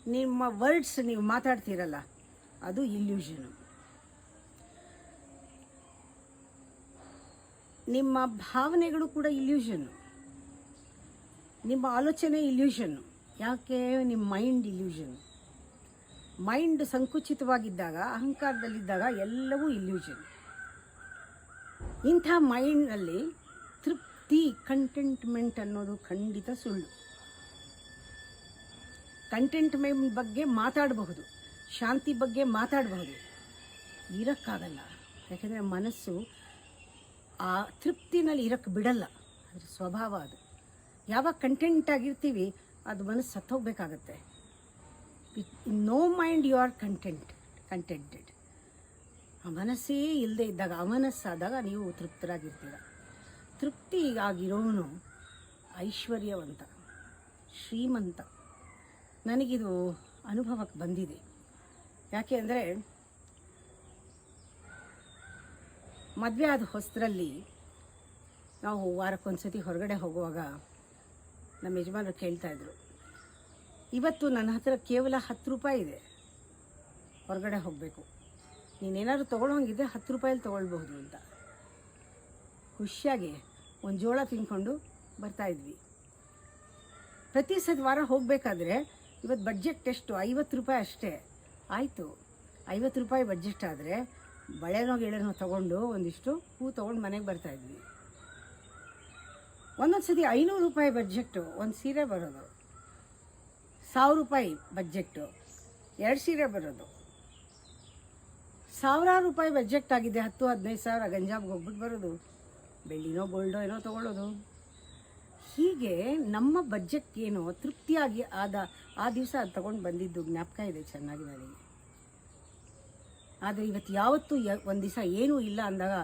ನಿಮ್ಮ ವರ್ಡ್ಸ್ ನೀವು ಮಾತಾಡ್ತೀರಲ್ಲ, ಅದು ಇಲ್ಯೂಷನು. ನಿಮ್ಮ ಭಾವನೆಗಳು ಕೂಡ ಇಲ್ಯೂಷನ್ನು. ನಿಮ್ಮ ಆಲೋಚನೆ ಇಲ್ಯೂಷನ್ನು. ಯಾಕೆ? ನಿಮ್ಮ ಮೈಂಡ್ ಇಲ್ಯೂಷನ್. ಮೈಂಡ್ ಸಂಕುಚಿತವಾಗಿದ್ದಾಗ, ಅಹಂಕಾರದಲ್ಲಿದ್ದಾಗ ಎಲ್ಲವೂ ಇಲ್ಯೂಷನ್. ಇಂಥ ಮೈಂಡ್ನಲ್ಲಿ ತೃಪ್ತಿ, ಕಂಟೆಂಟ್ಮೆಂಟ್ ಅನ್ನೋದು ಖಂಡಿತ ಸುಳ್ಳು. ಕಂಟೆಂಟ್ಮೆಂಟ್ ಬಗ್ಗೆ ಮಾತಾಡಬಹುದು, ಶಾಂತಿ ಬಗ್ಗೆ ಮಾತಾಡಬಹುದು, ಇರೋಕ್ಕಾಗಲ್ಲ. ಯಾಕೆಂದರೆ ಮನಸ್ಸು ಆ ತೃಪ್ತಿನಲ್ಲಿ ಇರೋಕ್ಕೆ ಬಿಡಲ್ಲ. ಅದರ ಸ್ವಭಾವ ಅದು. ಯಾವಾಗ ಕಂಟೆಂಟ್ ಆಗಿರ್ತೀವಿ ಅದು ಮನಸ್ಸು ಸತ್ತೋಗ್ಬೇಕಾಗತ್ತೆ. In no mind you are contented. ಆ ಮನಸ್ಸೇ ಇಲ್ಲದೆ ಇದ್ದಾಗ, ಅಮನಸ್ಸಾದಾಗ ನೀವು ತೃಪ್ತರಾಗಿರ್ತೀರ. ತೃಪ್ತಿಗಾಗಿರೋನು ಐಶ್ವರ್ಯವಂತ, ಶ್ರೀಮಂತ. ನನಗಿದು ಅನುಭವಕ್ಕೆ ಬಂದಿದೆ. ಯಾಕೆ ಅಂದರೆ, ಮದುವೆ ಆದ ಹೊಸದರಲ್ಲಿ ನಾವು ವಾರಕ್ಕೊಂದ್ಸತಿ ಹೊರಗಡೆ ಹೋಗುವಾಗ ನಮ್ಮ ಯಜಮಾನರು ಕೇಳ್ತಾಯಿದ್ರು, ಇವತ್ತು ನನ್ನ ಹತ್ರ ಕೇವಲ 10 ರೂಪಾಯಿ ಇದೆ, ಹೊರಗಡೆ ಹೋಗಬೇಕು, ನೀನೇನಾದ್ರು ತೊಗೊಳೋಂಗಿದ್ರೆ 10 ರೂಪಾಯಲ್ಲಿ ತೊಗೊಳ್ಬಹುದು ಅಂತ. ಖುಷಿಯಾಗಿ ಒಂದು ಜೋಳ ತಿನ್ಕೊಂಡು ಬರ್ತಾಯಿದ್ವಿ. ಪ್ರತಿ ವಾರ ಹೋಗಬೇಕಾದ್ರೆ ಇವತ್ತು ಬಡ್ಜೆಟ್ ಎಷ್ಟು? 50 ರೂಪಾಯಿ ಅಷ್ಟೇ. ಆಯಿತು, 50 ರೂಪಾಯಿ ಬಡ್ಜೆಟ್ ಆದರೆ ಬಳೆನೋ ಗಿಳೆನೋ ತೊಗೊಂಡು ಒಂದಿಷ್ಟು ಹೂ ತೊಗೊಂಡು ಮನೆಗೆ ಬರ್ತಾಯಿದ್ವಿ. ಒಂದೊಂದು ಸತಿ 500 ರೂಪಾಯಿ ಬಡ್ಜೆಟ್ಟು ಒಂದು ಸೀರೆ ಬರೋದು, 1000 ರೂಪಾಯಿ ಬಡ್ಜೆಟ್ಟು 2 ಸೀರೆ ಬರೋದು, 1000 ರೂಪಾಯಿ ಬಡ್ಜೆಟ್ ಆಗಿದೆ 10-15 ಸಾವಿರ ಗಂಜಾಬ್ಗೆ ಹೋಗ್ಬಿಟ್ಟು ಬರೋದು, ಬೆಳ್ಳಿನೋ ಗೋಲ್ಡೋ ಏನೋ ತೊಗೊಳ್ಳೋದು. ಹೀಗೆ ನಮ್ಮ ಬಡ್ಜೆಟ್ ಏನೋ ತೃಪ್ತಿಯಾಗಿ ಆ ದಿವಸ ಅದು ತೊಗೊಂಡು ಬಂದಿದ್ದು ಜ್ಞಾಪಕ ಇದೆ ಚೆನ್ನಾಗಿ ನನಗೆ. ಆದರೆ ಇವತ್ತು ಯಾವತ್ತೂ ಒಂದು ದಿವಸ ಏನೂ ಇಲ್ಲ ಅಂದಾಗ,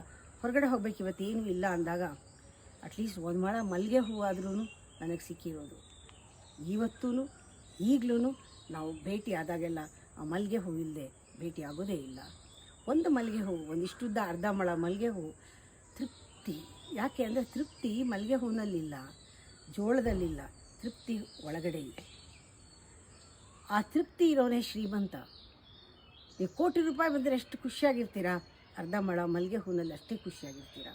ಹೊರಗಡೆ ಹೋಗ್ಬೇಕು ಇವತ್ತು ಏನೂ ಇಲ್ಲ ಅಂದಾಗ, ಅಟ್ಲೀಸ್ಟ್ ಒಂದು ಮೊಳ ಮಲ್ಲಿಗೆ ಹೂವು ಆದ್ರೂ ನನಗೆ ಸಿಕ್ಕಿರೋದು. ಇವತ್ತೂ ಈಗಲೂ ನಾವು ಭೇಟಿ ಆದಾಗೆಲ್ಲ ಆ ಮಲ್ಲಿಗೆ ಹೂವು ಇಲ್ಲದೆ ಭೇಟಿ ಆಗೋದೇ ಇಲ್ಲ. ಒಂದು ಮಲ್ಲಿಗೆ ಹೂವು, ಒಂದಿಷ್ಟುದ್ದ ಅರ್ಧ ಮೊಳ ಮಲ್ಲಿಗೆ ಹೂವು, ತೃಪ್ತಿ. ಯಾಕೆ ಅಂದರೆ ತೃಪ್ತಿ ಮಲ್ಲಿಗೆ ಹೂವಿನಲ್ಲಿಲ್ಲ, ಜೋಳದಲ್ಲಿಲ್ಲ, ತೃಪ್ತಿ ಒಳಗಡೆ ಇದೆ. ಆ ತೃಪ್ತಿ ಇರೋನೇ ಶ್ರೀಮಂತ. ನೀವು 1,000,000 ರೂಪಾಯಿ ಬಂದರೆ ಎಷ್ಟು ಖುಷಿಯಾಗಿರ್ತೀರಾ? ಅರ್ಧ ಮೊಳ ಮಲ್ಲಿಗೆ ಹೂವಿನಲ್ಲಿ ಅಷ್ಟೇ ಖುಷಿಯಾಗಿರ್ತೀರಾ.